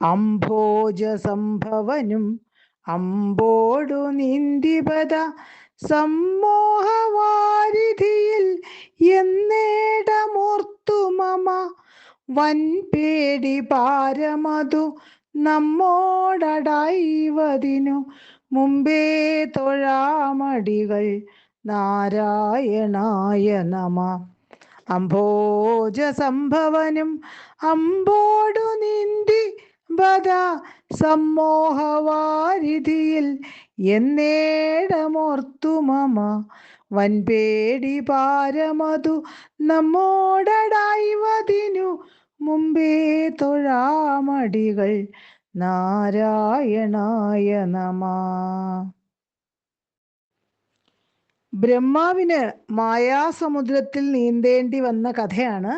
അംഭോജ സംഭവനും അമ്പോടു നീന്തിപത സമ്മോഹവാരിധിയിൽ എന്നേടമോർത്തു മമ വൻപേടി പാരമതു നമ്മോടടായിവതിനു മുമ്പേ തൊഴാമടികൾ നാരായണായ നമ. അംഭോജ സംഭവനും അമ്പോടു നീന്തി ബദ സമ്മോഹവാരിധിയിൽ എന്നേടമോർത്തു മമ വൻപേടി പാരമതു നമ്മോടടായിവതിനു മുമ്പേ തൊഴാമടികൾ നാരായണായ നമ. ബ്രഹ്മാവിന് മായാസമുദ്രത്തിൽ നീന്തേണ്ടി വന്ന കഥയാണ്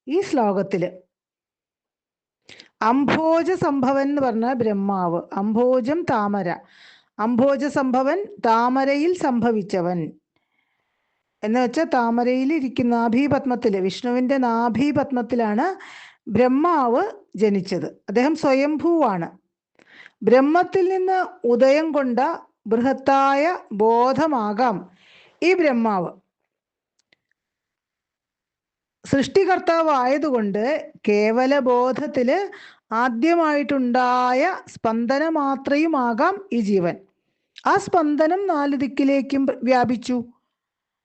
ഈ ശ്ലോകത്തില്. അംഭോജ സംഭവൻ എന്ന് പറഞ്ഞ ബ്രഹ്മാവ്, അംഭോജം താമര, അംഭോജ സംഭവൻ താമരയിൽ സംഭവിച്ചവൻ എന്ന് വെച്ചാൽ താമരയിൽ ഇരിക്കുന്ന നാഭീപത്മത്തില്, വിഷ്ണുവിന്റെ നാഭീപത്മത്തിലാണ് ബ്രഹ്മാവ് ജനിച്ചത്. അദ്ദേഹം സ്വയംഭൂവാണ്. ബ്രഹ്മത്തിൽ നിന്ന് ഉദയം കൊണ്ട ബൃഹത്തായ ബോധമാകാം ഈ ബ്രഹ്മാവ്. സൃഷ്ടികർത്താവായതുകൊണ്ട് കേവല ബോധത്തില് ആദ്യമായിട്ടുണ്ടായ സ്പന്ദനമാത്രയുമാകാം ഈ ജീവൻ. ആ സ്പന്ദനം 4 ദിക്കിലേക്കും വ്യാപിച്ചു.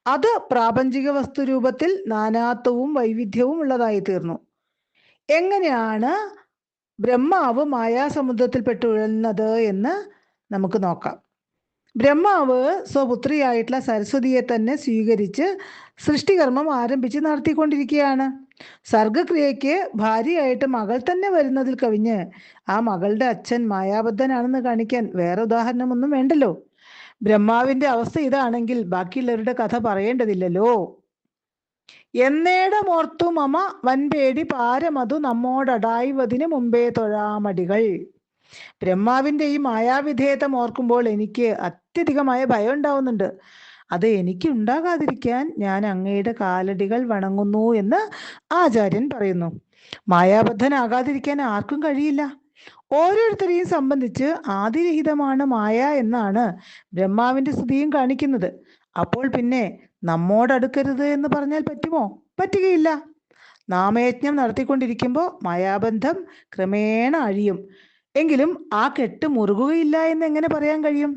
അത് പ്രാപഞ്ചിക വസ്തു രൂപത്തിൽ നാനാത്വവും വൈവിധ്യവും ഉള്ളതായി തീർന്നു. എങ്ങനെയാണ് ബ്രഹ്മാവ് മായാസമുദ്രത്തിൽ പെട്ടുഴലുന്നത് എന്ന് നമുക്ക് നോക്കാം. ബ്രഹ്മാവ് സ്വപുത്രിയായിട്ടുള്ള സരസ്വതിയെ തന്നെ സ്വീകരിച്ച് സൃഷ്ടികർമ്മം ആരംഭിച്ച് നടത്തിക്കൊണ്ടിരിക്കുകയാണ്. സർഗക്രിയയ്ക്ക് ഭാര്യയായിട്ട് മകൾ തന്നെ വരുന്നതിൽ കവിഞ്ഞ് ആ മകളുടെ അച്ഛൻ മായാബദ്ധനാണെന്ന് കാണിക്കാൻ വേറെ ഉദാഹരണമൊന്നും വേണ്ടല്ലോ. ബ്രഹ്മാവിന്റെ അവസ്ഥ ഇതാണെങ്കിൽ ബാക്കിയുള്ളവരുടെ കഥ പറയേണ്ടതില്ലല്ലോ. എന്നേടമോർത്തു മമ വൻപേടി പാരമതു നമ്മോടടായിവതിന് മുമ്പേ തൊഴാമടികൾ. ബ്രഹ്മാവിന്റെ ഈ മായാവിധേയത്വം ഓർക്കുമ്പോൾ എനിക്ക് അത്യധികമായ ഭയം ഉണ്ടാവുന്നുണ്ട്. അത് എനിക്ക് ഉണ്ടാകാതിരിക്കാൻ ഞാൻ അങ്ങയുടെ കാലടികൾ വണങ്ങുന്നു എന്ന് ആചാര്യൻ പറയുന്നു. മായാബദ്ധനാകാതിരിക്കാൻ ആർക്കും കഴിയില്ല. ഓരോരുത്തരെയും സംബന്ധിച്ച് ആദിരഹിതമാണ് മായ എന്നാണ് ബ്രഹ്മാവിന്റെ സ്തുതിയും കാണിക്കുന്നത്. അപ്പോൾ പിന്നെ നമ്മോടടുക്കരുത് എന്ന് പറഞ്ഞാൽ പറ്റുമോ? പറ്റുകയില്ല. നാമയജ്ഞം നടത്തിക്കൊണ്ടിരിക്കുമ്പോൾ മായാബന്ധം ക്രമേണ അഴിയും. എങ്കിലും ആ കെട്ട് മുറുകുകയില്ല എന്ന് എങ്ങനെ പറയാൻ കഴിയും?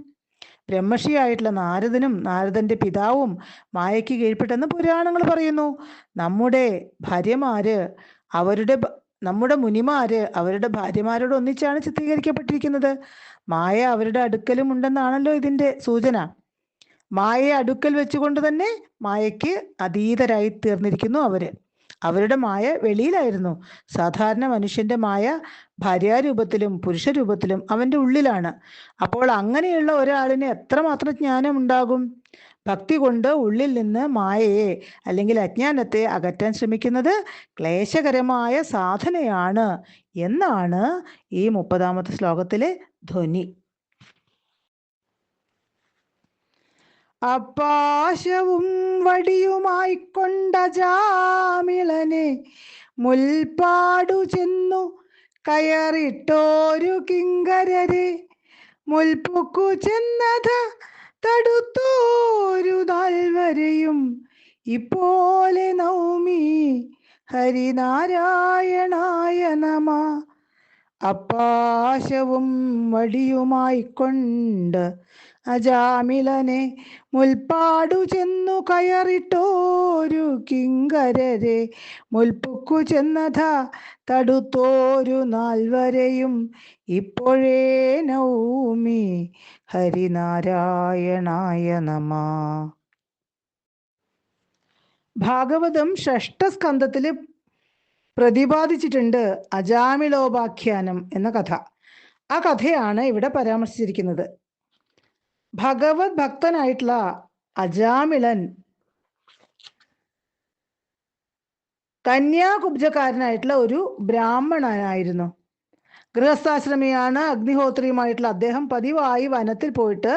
ബ്രഹ്മർഷിയായിട്ടുള്ള നാരദനും നാരദന്റെ പിതാവും മായയ്ക്ക് കീഴ്പ്പെട്ടെന്ന് പുരാണങ്ങൾ പറയുന്നു. നമ്മുടെ ഭാര്യമാര് നമ്മുടെ മുനിമാര് അവരുടെ ഭാര്യമാരോട് ഒന്നിച്ചാണ് ചിത്രീകരിക്കപ്പെട്ടിരിക്കുന്നത്. മായ അവരുടെ അടുക്കലും ഉണ്ടെന്നാണല്ലോ ഇതിന്റെ സൂചന. മായയെ അടുക്കൽ വെച്ചുകൊണ്ട് തന്നെ മായയ്ക്ക് അതീതരായി തീർന്നിരിക്കുന്നു അവര്. അവരുടെ മായ വെളിയിലായിരുന്നു. സാധാരണ മനുഷ്യന്റെ മായ ഭാര്യാരൂപത്തിലും പുരുഷരൂപത്തിലും അവന്റെ ഉള്ളിലാണ്. അപ്പോൾ അങ്ങനെയുള്ള ഒരാളിന് എത്രമാത്രം ജ്ഞാനം ഉണ്ടാകും? ഭക്തി കൊണ്ട് ഉള്ളിൽ നിന്ന് മായയെ അല്ലെങ്കിൽ അജ്ഞാനത്തെ അകറ്റാൻ ശ്രമിക്കുന്നത് ക്ലേശകരമായ സാധനയാണ് എന്നാണ് ഈ 30-ാമത്തെ ശ്ലോകത്തിലെ ധ്വനി. അപ്പാശവും വടിയുമായി കൊണ്ട ജാമിളനെ മുൽപ്പാടു ചെന്നു കയറിട്ടോരു കിങ്കരരെ മുൽപ്പുക്കു ചെന്നത തടുത്തോരു നാൾവരെയും ഇപ്പോലെ നൗമി ഹരിനാരായണായ നമ. അപ്പാശവും വടിയുമായി കൊണ്ട് അജാമിളനെ മുൽപ്പാടു ചെന്നു കയറിട്ടോരു കിങ്കരരെ മുൽപ്പുക്കു ചെന്നഥ തടുത്തോരു നാൾവരെയും ഇപ്പോഴേ നൗമി ഹരിനാരായണായ നമ. ഭാഗവതം 6ഠ-സ്കന്ധത്തില് പ്രതിപാദിച്ചിട്ടുണ്ട് അജാമിളോപാഖ്യാനം എന്ന കഥ. ആ കഥയാണ് ഇവിടെ പരാമർശിച്ചിരിക്കുന്നത്. ഭഗവത് ഭക്തനായിട്ടുള്ള അജാമിളൻ കന്യാകുബ്ജക്കാരനായിട്ടുള്ള ഒരു ബ്രാഹ്മണനായിരുന്നു. ഗൃഹസ്ഥാശ്രമിയാണ്, അഗ്നിഹോത്രിയുമായിട്ടുള്ള അദ്ദേഹം പതിവായി വനത്തിൽ പോയിട്ട്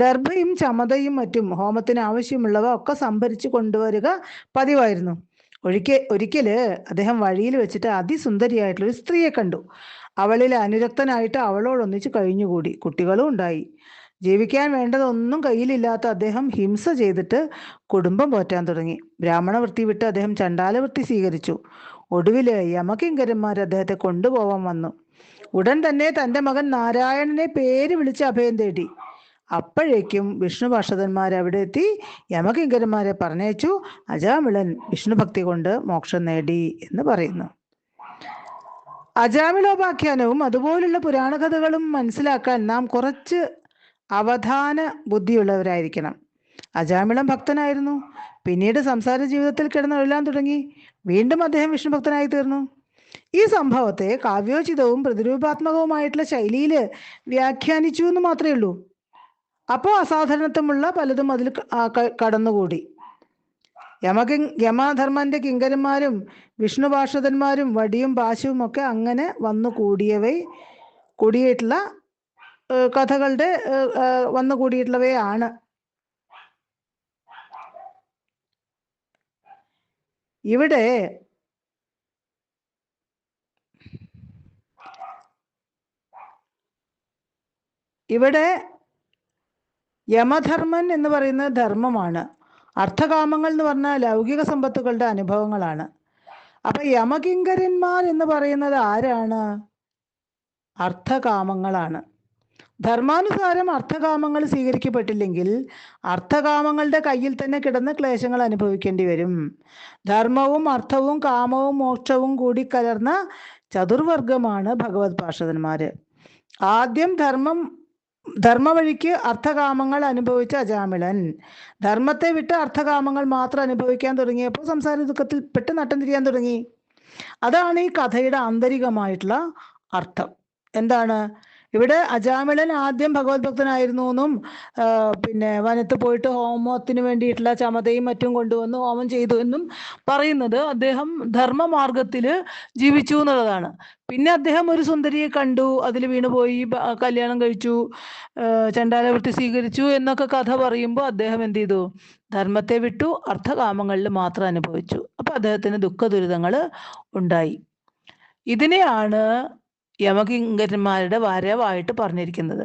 ദർഭയും ചമതയും മറ്റും ഹോമത്തിന് ആവശ്യമുള്ളവ ഒക്കെ സംഭരിച്ചു കൊണ്ടുവരിക പതിവായിരുന്നു. ഒരിക്കല് അദ്ദേഹം വഴിയിൽ വെച്ചിട്ട് അതിസുന്ദരിയായിട്ടുള്ളൊരു സ്ത്രീയെ കണ്ടു. അവളിൽ അനുരക്തനായിട്ട് അവളോടൊന്നിച്ച് കഴിഞ്ഞുകൂടി. കുട്ടികളും ഉണ്ടായി. ജീവിക്കാൻ വേണ്ടതൊന്നും കയ്യിലില്ലാത്ത അദ്ദേഹം ഹിംസ ചെയ്തിട്ട് കുടുംബം പോറ്റാൻ തുടങ്ങി. ബ്രാഹ്മണ വൃത്തി വിട്ട് അദ്ദേഹം ചണ്ടാല വൃത്തി സ്വീകരിച്ചു. ഒടുവില് യമകിങ്കരന്മാർ അദ്ദേഹത്തെ കൊണ്ടുപോവാൻ വന്നു. ഉടൻ തന്നെ തൻ്റെ മകൻ നാരായണനെ പേര് വിളിച്ച് അഭയം തേടി. അപ്പോഴേക്കും വിഷ്ണു പാർഷദന്മാർ അവിടെ എത്തി യമകിങ്കരന്മാരെ പറഞ്ഞയച്ചു. അജാമിളൻ വിഷ്ണുഭക്തി കൊണ്ട് മോക്ഷം നേടി എന്ന് പറയുന്നു. അജാമിളോപാഖ്യാനവും അതുപോലുള്ള പുരാണ കഥകളും മനസ്സിലാക്കാൻ നാം കുറച്ച് അവധാന ബുദ്ധിയുള്ളവരായിരിക്കണം. അജാമിളം ഭക്തനായിരുന്നു. പിന്നീട് സംസാര ജീവിതത്തിൽ കിടന്നൊഴലാൻ തുടങ്ങി. വീണ്ടും അദ്ദേഹം വിഷ്ണുഭക്തനായി തീർന്നു. ഈ സംഭവത്തെ കാവ്യോചിതവും പ്രതിരൂപാത്മകവുമായിട്ടുള്ള ശൈലിയിൽ വ്യാഖ്യാനിച്ചു എന്ന് മാത്രമേ ഉള്ളൂ. അപ്പോൾ അസാധാരണത്വമുള്ള പലതും അതിൽ കടന്നുകൂടി. യമധർമ്മന്റെ കിങ്കരന്മാരും വിഷ്ണു പാർഷദന്മാരും വടിയും പാശവും ഒക്കെ അങ്ങനെ വന്നു കൂടിയിട്ടുള്ള കഥകളുടെ വന്നു കൂടിയിട്ടുള്ളവയാണ്. ഇവിടെ യമധർമ്മൻ എന്ന് പറയുന്നത് ധർമ്മമാണ്. അർത്ഥകാമങ്ങൾ എന്ന് പറഞ്ഞാൽ ലൗകിക സമ്പത്തുകളുടെ അനുഭവങ്ങളാണ്. അപ്പൊ യമകിങ്കരന്മാർ എന്ന് പറയുന്നത് ആരാണ്? അർത്ഥകാമങ്ങളാണ്. ധർമാനുസാരം അർത്ഥകാമങ്ങൾ സ്വീകരിക്കപ്പെട്ടില്ലെങ്കിൽ അർത്ഥകാമങ്ങളുടെ കയ്യിൽ തന്നെ കിടന്ന് ക്ലേശങ്ങൾ അനുഭവിക്കേണ്ടി വരും. ധർമ്മവും അർത്ഥവും കാമവും മോക്ഷവും കൂടി കലർന്ന ചതുർവർഗമാണ് ഭഗവത് പാർഷദന്മാര്. ആദ്യം ധർമ്മ വഴിക്ക് അർത്ഥകാമങ്ങൾ അനുഭവിച്ച അജാമിളൻ ധർമ്മത്തെ വിട്ട് അർത്ഥകാമങ്ങൾ മാത്രം അനുഭവിക്കാൻ തുടങ്ങിയപ്പോൾ സംസാര ദുഃഖത്തിൽ പെട്ട് നട്ടം തിരിയാൻ തുടങ്ങി. അതാണ് ഈ കഥയുടെ ആന്തരികമായിട്ടുള്ള അർത്ഥം. എന്താണ്? ഇവിടെ അജാമിളൻ ആദ്യം ഭഗവത് ഭക്തനായിരുന്നു എന്നും പിന്നെ വനത്ത് പോയിട്ട് ഹോമത്തിന് വേണ്ടിയിട്ടുള്ള ചമതയും മറ്റും കൊണ്ടുവന്ന് ഹോമം ചെയ്തു എന്നും പറയുന്നത് അദ്ദേഹം ധർമ്മമാർഗത്തിൽ ജീവിച്ചു എന്നുള്ളതാണ്. പിന്നെ അദ്ദേഹം ഒരു സുന്ദരിയെ കണ്ടു, അതിൽ വീണുപോയി, കല്യാണം കഴിച്ചു, ചണ്ടാലവൃത്തി സ്വീകരിച്ചു എന്നൊക്കെ കഥ പറയുമ്പോൾ അദ്ദേഹം എന്ത് ചെയ്തു? ധർമ്മത്തെ വിട്ടു അർത്ഥകാമങ്ങളിൽ മാത്രം അനുഭവിച്ചു. അപ്പം അദ്ദേഹത്തിന് ദുഃഖ ദുരിതങ്ങൾ ഉണ്ടായി. ഇതിനെയാണ് യമകിങ്കരന്മാരുടെ വരവായിട്ട് പറഞ്ഞിരിക്കുന്നത്.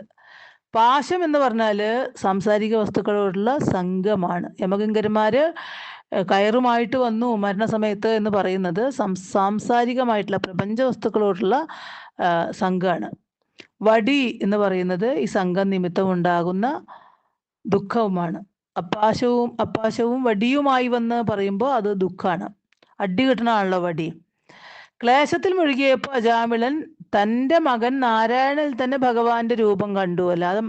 പാശം എന്ന് പറഞ്ഞാൽ സാംസാരിക വസ്തുക്കളോടുള്ള സംഘമാണ്. യമകിങ്കരന്മാർ കയറുമായിട്ട് വന്നു മരണസമയത്ത് എന്ന് പറയുന്നത് സാംസാരികമായിട്ടുള്ള പ്രപഞ്ച വസ്തുക്കളോടുള്ള സംഘമാണ്. വടി എന്ന് പറയുന്നത് ഈ സംഘം നിമിത്തം ഉണ്ടാകുന്ന ദുഃഖവുമാണ്. അപ്പാശവും വടിയുമായി വന്ന് പറയുമ്പോൾ അത് ദുഃഖമാണ്. അടി കിട്ടണമാണല്ലോ വടി. ക്ലേശത്തിൽ മുഴുകിയപ്പോൾ അജാമിളൻ തൻ്റെ മകൻ നാരായണനിൽ തന്നെ ഭഗവാന്റെ രൂപം കണ്ടു. അല്ലാതെ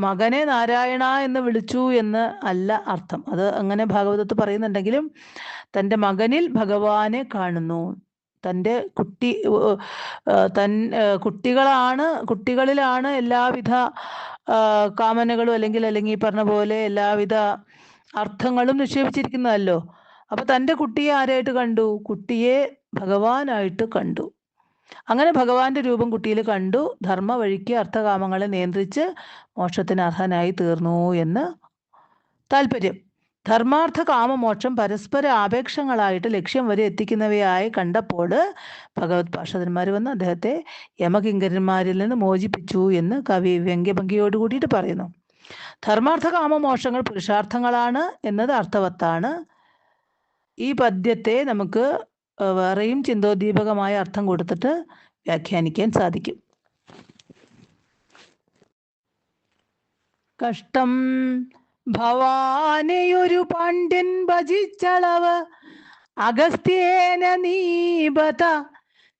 മകനെ നാരായണ എന്ന് വിളിച്ചു എന്ന് അല്ല അർത്ഥം. അത് അങ്ങനെ ഭാഗവതത്തിൽ പറയുന്നുണ്ടെങ്കിലും തൻ്റെ മകനിൽ ഭഗവാനെ കാണുന്നു. തൻ്റെ കുട്ടികളിലാണ് എല്ലാവിധ കാമനകളും അല്ലെങ്കിൽ പറഞ്ഞ പോലെ എല്ലാവിധ അർത്ഥങ്ങളും നിക്ഷേപിച്ചിരിക്കുന്നതല്ലോ. അപ്പൊ തൻ്റെ കുട്ടിയെ ആരായിട്ട് കണ്ടു? കുട്ടിയെ ഭഗവാനായിട്ട് കണ്ടു. അങ്ങനെ ഭഗവാന്റെ രൂപം കുട്ടിയിൽ കണ്ടു. ധർമ്മ വഴിക്ക് അർത്ഥകാമങ്ങളെ നിയന്ത്രിച്ച് മോക്ഷത്തിന് അർഹനായി തീർന്നു എന്ന് താല്പര്യം. ധർമാർത്ഥ കാമമോക്ഷം പരസ്പര ആപേക്ഷങ്ങളായിട്ട് ലക്ഷ്യം വരെ എത്തിക്കുന്നവയായി കണ്ടപ്പോൾ ഭഗവത് പാർഷദന്മാർ വന്ന് അദ്ദേഹത്തെ യമകിങ്കരന്മാരിൽ നിന്ന് മോചിപ്പിച്ചു എന്ന് കവി വ്യംഗ്യഭംഗിയോട് കൂടിയിട്ട് പറയുന്നു. ധർമാർത്ഥ കാമമോക്ഷങ്ങൾ പുരുഷാർത്ഥങ്ങളാണ് എന്നത് അർത്ഥവത്താണ്. ഈ പദ്യത്തെ നമുക്ക് വേറെയും ചിന്തോദ്ദീപകമായ അർത്ഥം കൊടുത്തിട്ട് വ്യാഖ്യാനിക്കാൻ സാധിക്കും. കഷ്ടം ഭവാനെയൊരു പാണ്ഡ്യൻ ഭജിച്ചളവ് അഗസ്ത്യേന നീബത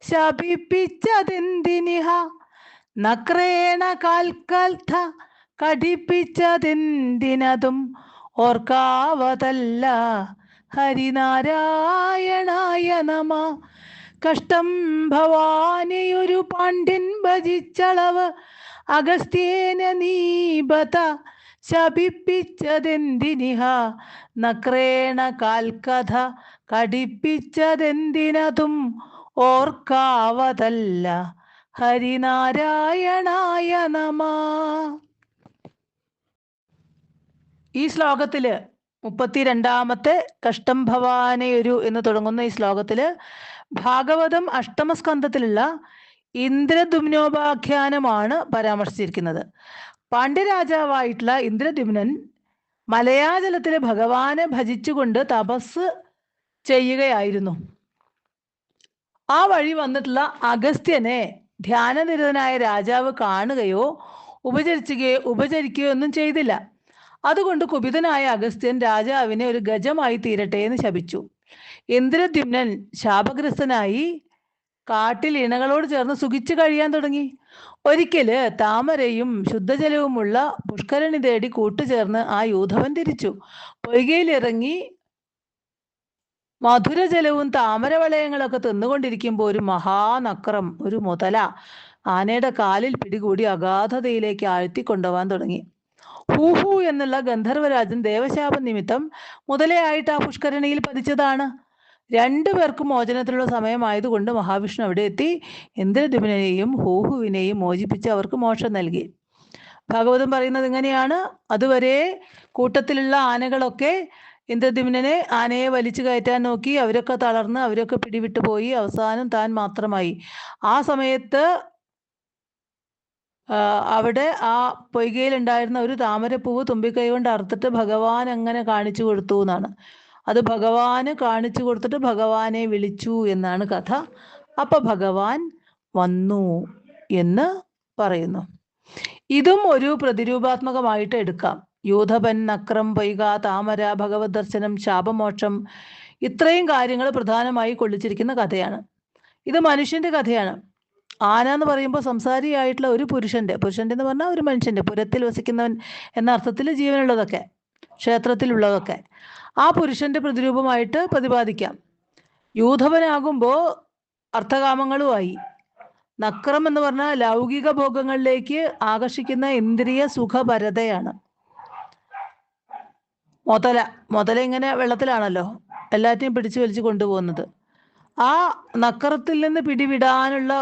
ശപിപ്പിച്ചതെന്തിനിഹ നക്രേണ കാൽക്കൽഥ കടിപ്പിച്ചതെന്തിനതും ഓർക്കാവതല്ല ഹരിനാരായണായ നമ. കഷ്ടം ഭവാനെയൊരു പാണ്ഡ്യൻ ഭജിച്ചളവ് അഗസ്ത്യേന നീബത ശപിപ്പിച്ചതെന്തിനിഹ നക്രേണ കാൽക്കഥ കടിപ്പിച്ചതെന്തിനതും ഓർക്കാവതല്ല ഹരിനാരായണായ നമ. ഈ ശ്ലോകത്തില് 32-ാമത്തെ കഷ്ടം ഭവാനയൊരു എന്ന് തുടങ്ങുന്ന ഈ ശ്ലോകത്തില് ഭാഗവതം അഷ്ടമസ്കന്ധത്തിലുള്ള ഇന്ദ്രദ്യുമ്നോപാഖ്യാനമാണ് പരാമർശിച്ചിരിക്കുന്നത്. പാണ്ഡ്യരാജാവായിട്ടുള്ള ഇന്ദ്രദ്യുമ്നൻ മലയാജലത്തിലെ ഭഗവാനെ ഭജിച്ചുകൊണ്ട് തപസ് ചെയ്യുകയായിരുന്നു. ആ വഴി വന്നിട്ടുള്ള അഗസ്ത്യനെ ധ്യാനനിരതനായ രാജാവ് കാണുകയോ ഉപചരിക്കുകയോ ഒന്നും ചെയ്തില്ല. അതുകൊണ്ട് കുപിതനായ അഗസ്ത്യൻ രാജാവിനെ ഒരു ഗജമായി തീരട്ടെ എന്ന് ശപിച്ചു. ഇന്ദ്രദ്യുമ്നൻ ശാപഗ്രസ്തനായി കാട്ടിൽ ഇണകളോട് ചേർന്ന് സുഖിച്ചു കഴിയാൻ തുടങ്ങി. ഒരിക്കല് താമരയും ശുദ്ധജലവുമുള്ള പുഷ്കരണി തേടി കൂട്ടുചേർന്ന് ആ യൂഥവൻ തിരിച്ചു. പൊയ്കയിലിറങ്ങി മധുരജലവും താമരവളയങ്ങളൊക്കെ തിന്നുകൊണ്ടിരിക്കുമ്പോൾ ഒരു മഹാനക്രം, ഒരു മുതല, ആനയുടെ കാലിൽ പിടികൂടി അഗാധതയിലേക്ക് ആഴ്ത്തിക്കൊണ്ടുപോകാൻ തുടങ്ങി. ഹൂഹു എന്നുള്ള ഗന്ധർവരാജൻ ദേവശാപ നിമിത്തം മുതലയായിട്ട് ആ പുഷ്കരണിയിൽ പതിച്ചതാണ്. രണ്ടുപേർക്കും മോചനത്തിലുള്ള സമയമായതുകൊണ്ട് മഹാവിഷ്ണു അവിടെ എത്തി ഇന്ദ്രദ്യുമ്നനെയും ഹൂഹുവിനെയും മോചിപ്പിച്ച് അവർക്ക് മോക്ഷം നൽകി. ഭാഗവതം പറയുന്നത് ഇങ്ങനെയാണ്: അതുവരെ കൂട്ടത്തിലുള്ള ആനകളൊക്കെ ഇന്ദ്രദ്യുമ്നനെ ആനയെ വലിച്ചു കയറ്റാൻ നോക്കി. അവരൊക്കെ തളർന്ന് അവരൊക്കെ പിടിവിട്ടു പോയി. അവസാനം താൻ മാത്രമായി. ആ സമയത്ത് അവിടെ ആ പൊയ്കയിലുണ്ടായിരുന്ന ഒരു താമരപ്പൂവ് തുമ്പിക്കൈ കൊണ്ട് അറുത്തിട്ട് ഭഗവാൻ അങ്ങനെ കാണിച്ചു കൊടുത്തു എന്നാണ്. അത് ഭഗവാന് കാണിച്ചു കൊടുത്തിട്ട് ഭഗവാനെ വിളിച്ചു എന്നാണ് കഥ. അപ്പൊ ഭഗവാൻ വന്നു എന്ന് പറയുന്നു. ഇതും ഒരു പ്രതിരൂപാത്മകമായിട്ട് എടുക്കാം. യൂഥപൻ, നക്രം, പൊയ്ക, താമര, ഭഗവത് ദർശനം, ശാപമോക്ഷം, ഇത്രയും കാര്യങ്ങൾ പ്രധാനമായി കൊള്ളിച്ചിരിക്കുന്ന കഥയാണ്. ഇത് മനുഷ്യന്റെ കഥയാണ്. ആന എന്ന് പറയുമ്പോൾ സംസാരിയായിട്ടുള്ള ഒരു പുരുഷന്റെ എന്ന് പറഞ്ഞാൽ ഒരു മനുഷ്യന്റെ, പുരത്തിൽ വസിക്കുന്നവൻ എന്ന അർത്ഥത്തിൽ ജീവനുള്ളതൊക്കെ, ക്ഷേത്രത്തിലുള്ളതൊക്കെ ആ പുരുഷന്റെ പ്രതിരൂപമായിട്ട് പ്രതിപാദിക്കാം. യൂഥവനാകുമ്പോൾ അർത്ഥകാമങ്ങളുമായി. നക്രം എന്ന് പറഞ്ഞാൽ ലൗകിക ഭോഗങ്ങളിലേക്ക് ആകർഷിക്കുന്ന ഇന്ദ്രിയ സുഖപരതയാണ്. മുതല ഇങ്ങനെ വെള്ളത്തിലാണല്ലോ എല്ലാറ്റിനെയും പിടിച്ചു വലിച്ചു കൊണ്ടുപോകുന്നത്. ആ നക്കറത്തിൽ നിന്ന് പിടിവിടാനുള്ള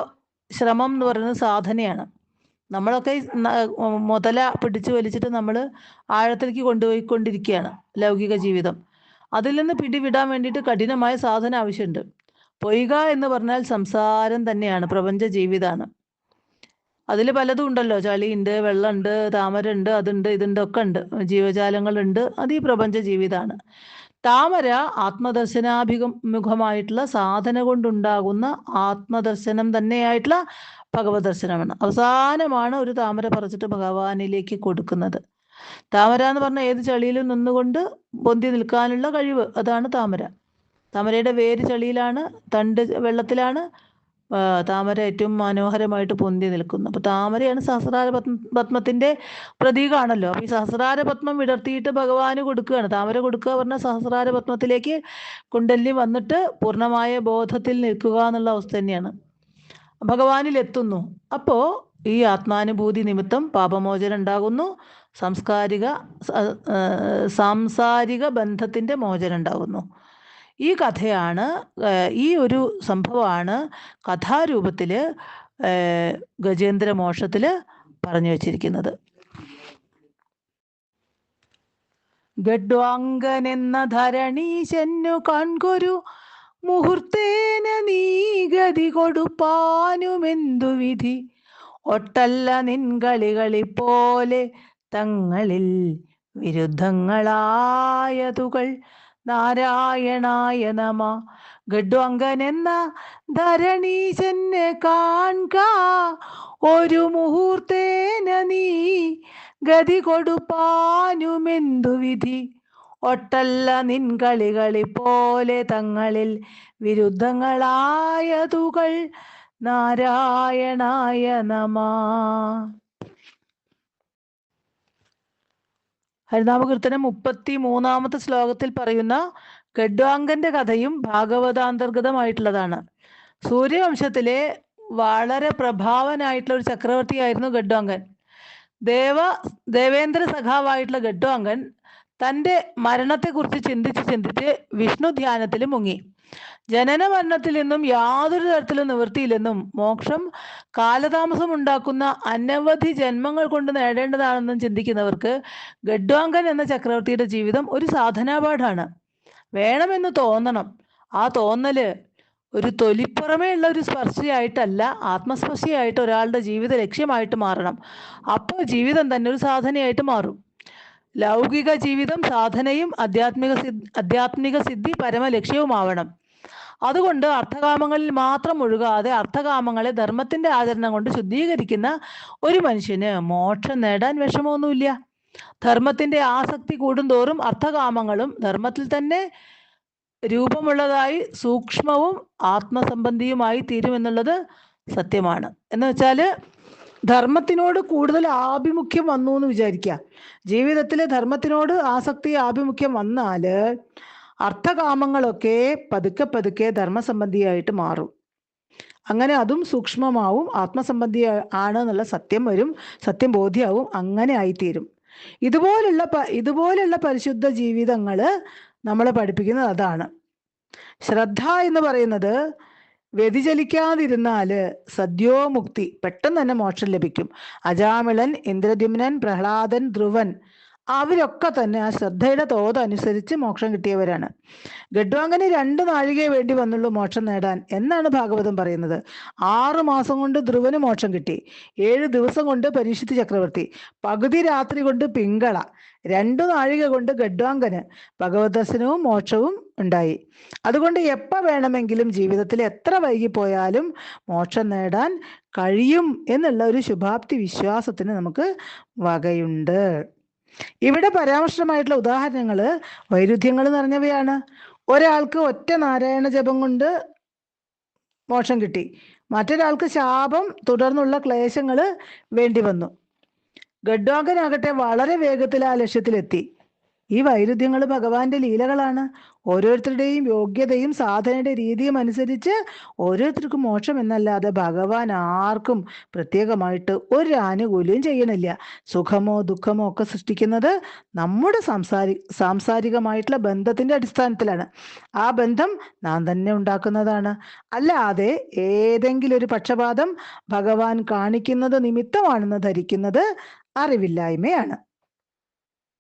ശ്രമം എന്ന് പറയുന്നത് സാധനയാണ്. നമ്മളൊക്കെ മുതല പിടിച്ചു വലിച്ചിട്ട് നമ്മൾ ആഴത്തിലേക്ക് കൊണ്ടുപോയിക്കൊണ്ടിരിക്കുകയാണ് ലൗകിക ജീവിതം. അതിൽ നിന്ന് പിടിവിടാൻ വേണ്ടിയിട്ട് കഠിനമായ സാധന ആവശ്യമുണ്ട്. പൊയ്ക എന്ന് പറഞ്ഞാൽ സംസാരം തന്നെയാണ്, പ്രപഞ്ച ജീവിതമാണ്. അതിൽ പലതും ഉണ്ടല്ലോ, ചളിയുണ്ട്, വെള്ളമുണ്ട്, താമര ഉണ്ട്, അതുണ്ട്, ഇതുണ്ട്, ഒക്കെ ഉണ്ട്, ജീവജാലങ്ങളുണ്ട്. അത് ഈ പ്രപഞ്ച ജീവിതമാണ്. താമര ആത്മദർശനാഭിമുഖമായിട്ടുള്ള സാധന കൊണ്ടുണ്ടാകുന്ന ആത്മദർശനം തന്നെയായിട്ടുള്ള ഭഗവത് ദർശനമാണ്. അവസാനമാണ് ഒരു താമര പറിച്ചിട്ട് ഭഗവാനിലേക്ക് കൊടുക്കുന്നത്. താമര എന്ന് പറഞ്ഞാൽ ഏത് ചളിയിലും നിന്നുകൊണ്ട് പൊന്തി നിൽക്കാനുള്ള കഴിവ്, അതാണ് താമര. താമരയുടെ വേര് ചളിയിലാണ്, തണ്ട് വെള്ളത്തിലാണ്. താമര ഏറ്റവും മനോഹരമായിട്ട് പൊന്തി നിൽക്കുന്നു. അപ്പൊ താമരയാണ് സഹസ്രാര പത്മത്തിന്റെ പ്രതീകമാണല്ലോ. അപ്പൊ ഈ സഹസ്രാര പത്മം വിടർത്തിയിട്ട് ഭഗവാന് കൊടുക്കുകയാണ്. താമര കൊടുക്കുക പറഞ്ഞാൽ സഹസ്രാര പത്മത്തിലേക്ക് കുണ്ടലിനി വന്നിട്ട് പൂർണ്ണമായ ബോധത്തിൽ നിൽക്കുക എന്നുള്ള അവസ്ഥ തന്നെയാണ്. ഭഗവാനിൽ എത്തുന്നു. അപ്പോ ഈ ആത്മാനുഭൂതി നിമിത്തം പാപമോചനം ഉണ്ടാകുന്നു. സാംസാരിക ബന്ധത്തിന്റെ മോചനം ഉണ്ടാകുന്നു. ഈ കഥയാണ്, ഈ ഒരു സംഭവമാണ് കഥാരൂപത്തിൽ ഗജേന്ദ്രമോക്ഷത്തിൽ പറഞ്ഞു വച്ചിരിക്കുന്നത്. ഗഡ്വാങ്കനെന്ന ധരണീശന്നു കൺകൊരു മുഹൂർത്തേന നീ ഗതി കൊടുപ്പാനുമെന്തു വിധി, ഒട്ടല്ല നിൻകളികളിപ്പോലെ തങ്ങളിൽ വിരുദ്ധങ്ങളായതുകൾ. നാരായണായ നമ. ഗഡ്വാങ്കനെന്ന ധരണീശനെ കാൺക, ഒരു മുഹൂർത്തേന നീ ഗതി കൊടുപ്പാനുമെന്തു വിധി, ഒട്ടല്ല നിൻകളികളിപ്പോലെ തങ്ങളിൽ വിരുദ്ധങ്ങളായതുകൾ. നാരായണായ നമ. ഹരിനാമകീർത്തനം 33-ാമത്തെ ശ്ലോകത്തിൽ പറയുന്ന ഗഡ്വാങ്കന്റെ കഥയും ഭാഗവതാന്തർഗതമായിട്ടുള്ളതാണ്. സൂര്യവംശത്തിലെ വളരെ പ്രഭാവനായിട്ടുള്ള ഒരു ചക്രവർത്തിയായിരുന്നു ഗഡ്വാങ്കൻ. ദേവേന്ദ്ര സഖാവായിട്ടുള്ള ഗഡ്വാങ്കൻ തൻ്റെ മരണത്തെക്കുറിച്ച് ചിന്തിച്ച് വിഷ്ണു ധ്യാനത്തിൽ മുങ്ങി. ജനന മരണത്തിൽ നിന്നും യാതൊരു തരത്തിലും നിവൃത്തിയില്ലെന്നും മോക്ഷം കാലതാമസം ഉണ്ടാക്കുന്ന അനവധി ജന്മങ്ങൾ കൊണ്ട് നേടേണ്ടതാണെന്നും ചിന്തിക്കുന്നവർക്ക് ഗഡ്വാങ്കൻ എന്ന ചക്രവർത്തിയുടെ ജീവിതം ഒരു സാധനാപാഠാണ്. വേണമെന്ന് തോന്നണം. ആ തോന്നല് ഒരു തൊലിപ്പുറമേ ഉള്ള ഒരു സ്പർശിയായിട്ടല്ല, ആത്മസ്പർശിയായിട്ട് ഒരാളുടെ ജീവിത ലക്ഷ്യമായിട്ട് മാറണം. അപ്പോൾ ജീവിതം തന്നെ ഒരു സാധനയായിട്ട് മാറും. ലൗകിക ജീവിതം സാധനയും ആധ്യാത്മിക സിദ്ധി പരമലക്ഷ്യവുമാവണം. അതുകൊണ്ട് അർത്ഥകാമങ്ങളിൽ മാത്രം ഒഴുകാതെ അർത്ഥകാമങ്ങളെ ധർമ്മത്തിന്റെ ആചരണം കൊണ്ട് ശുദ്ധീകരിക്കുന്ന ഒരു മനുഷ്യന് മോക്ഷം നേടാൻ വിഷമമൊന്നുമില്ല. ധർമ്മത്തിന്റെ ആസക്തി കൂടുന്തോറും അർത്ഥകാമങ്ങളും ധർമ്മത്തിൽ തന്നെ രൂപമുള്ളതായി സൂക്ഷ്മവും ആത്മസംബന്ധിയുമായി തീരുമെന്നുള്ളത് സത്യമാണ്. എന്ന് വെച്ചാൽ ധർമ്മത്തിനോട് കൂടുതൽ ആഭിമുഖ്യം വന്നു എന്ന് വിചാരിക്കുക. ജീവിതത്തിൽ ധർമ്മത്തിനോട് ആസക്തി ആഭിമുഖ്യം വന്നാൽ അർത്ഥകാമങ്ങളൊക്കെ പതുക്കെ പതുക്കെ ധർമ്മസംബന്ധിയായിട്ട് മാറും. അങ്ങനെ അതും സൂക്ഷ്മമാവും, ആത്മസംബന്ധി ആണ് എന്നുള്ള സത്യം വരും, സത്യം ബോധ്യമാവും, അങ്ങനെ ആയിത്തീരും. ഇതുപോലുള്ള പരിശുദ്ധ ജീവിതങ്ങൾ നമ്മളെ പഠിപ്പിക്കുന്നത് അതാണ്. ശ്രദ്ധ എന്ന് പറയുന്നത് വ്യതിചലിക്കാതിരുന്നാല് സദ്യോമുക്തി, പെട്ടെന്ന് തന്നെ മോക്ഷം ലഭിക്കും. അജാമിളൻ, ഇന്ദ്രദ്യുമ്നൻ, പ്രഹ്ലാദൻ, ധ്രുവൻ അവരൊക്കെ തന്നെ ആ ശ്രദ്ധയുടെ തോതനുസരിച്ച് മോക്ഷം കിട്ടിയവരാണ്. ഗഡ്വാങ്കന് 2 നാഴികയെ വേണ്ടി വന്നുള്ളൂ മോക്ഷം നേടാൻ എന്നാണ് ഭാഗവതം പറയുന്നത്. 6 മാസം കൊണ്ട് ധ്രുവന് മോക്ഷം കിട്ടി, 7 ദിവസം കൊണ്ട് പരീക്ഷിത് ചക്രവർത്തി, പകുതി രാത്രി കൊണ്ട് പിങ്കള, 2 നാഴിക കൊണ്ട് ഗഡ്വാങ്കന് ഭഗവത് ദർശനവും മോക്ഷവും ഉണ്ടായി. അതുകൊണ്ട് എപ്പോൾ വേണമെങ്കിലും ജീവിതത്തിൽ എത്ര വൈകിപ്പോയാലും മോക്ഷം നേടാൻ കഴിയും എന്നുള്ള ഒരു ശുഭാപ്തി വിശ്വാസത്തിന് നമുക്ക് വകയുണ്ട്. ഇവിടെ പരാമർശമായിട്ടുള്ള ഉദാഹരണങ്ങൾ വൈരുദ്ധ്യങ്ങൾ നിറഞ്ഞവയാണ്. ഒരാൾക്ക് ഒറ്റ നാരായണ ജപം കൊണ്ട് മോക്ഷം കിട്ടി, മറ്റൊരാൾക്ക് ശാപം തുടർന്നുള്ള ക്ലേശങ്ങൾ വേണ്ടി വന്നു. ഗഡ്വാങ്കനാകട്ടെ വളരെ വേഗത്തിൽ ആ ലക്ഷ്യത്തിലെത്തി. ഈ വൈരുദ്ധ്യങ്ങൾ ഭഗവാന്റെ ലീലകളാണ്. ഓരോരുത്തരുടെയും യോഗ്യതയും സാധനയുടെ രീതിയും അനുസരിച്ച് ഓരോരുത്തർക്കും മോക്ഷം എന്നല്ലാതെ ഭഗവാൻ ആർക്കും പ്രത്യേകമായിട്ട് ഒരു ആനുകൂല്യം ചെയ്യണില്ല. സുഖമോ ദുഃഖമോ ഒക്കെ സൃഷ്ടിക്കുന്നത് നമ്മുടെ സാംസാരികമായിട്ടുള്ള ബന്ധത്തിന്റെ അടിസ്ഥാനത്തിലാണ്. ആ ബന്ധം നാം തന്നെ ഉണ്ടാക്കുന്നതാണ്. അല്ലാതെ ഏതെങ്കിലും ഒരു പക്ഷപാതം ഭഗവാൻ കാണിക്കുന്നത് നിമിത്തമാണെന്ന് ധരിക്കുന്നത് അറിവില്ലായ്മയാണ്.